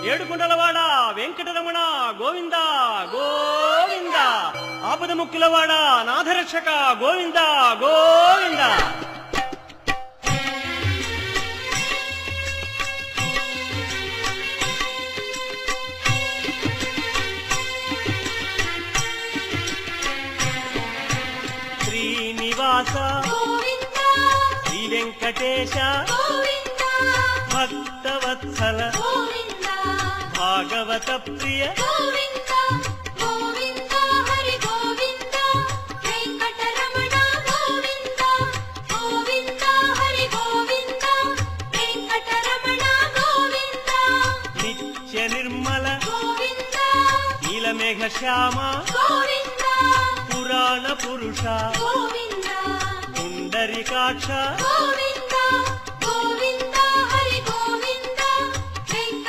ఏడుకొండలవాడ వెంకటరమణ గోవింద గోవింద, ఆపద ముక్కులవాడ నాథరక్షక గోవింద గోవింద. శ్రీనివాస శ్రీ వెంకటేశ భక్తవత్సల భాగవత ప్రియ నిత్య నిర్మల నీలమేఘ శ్యామ పురాణ పురుష పుండరీకాక్ష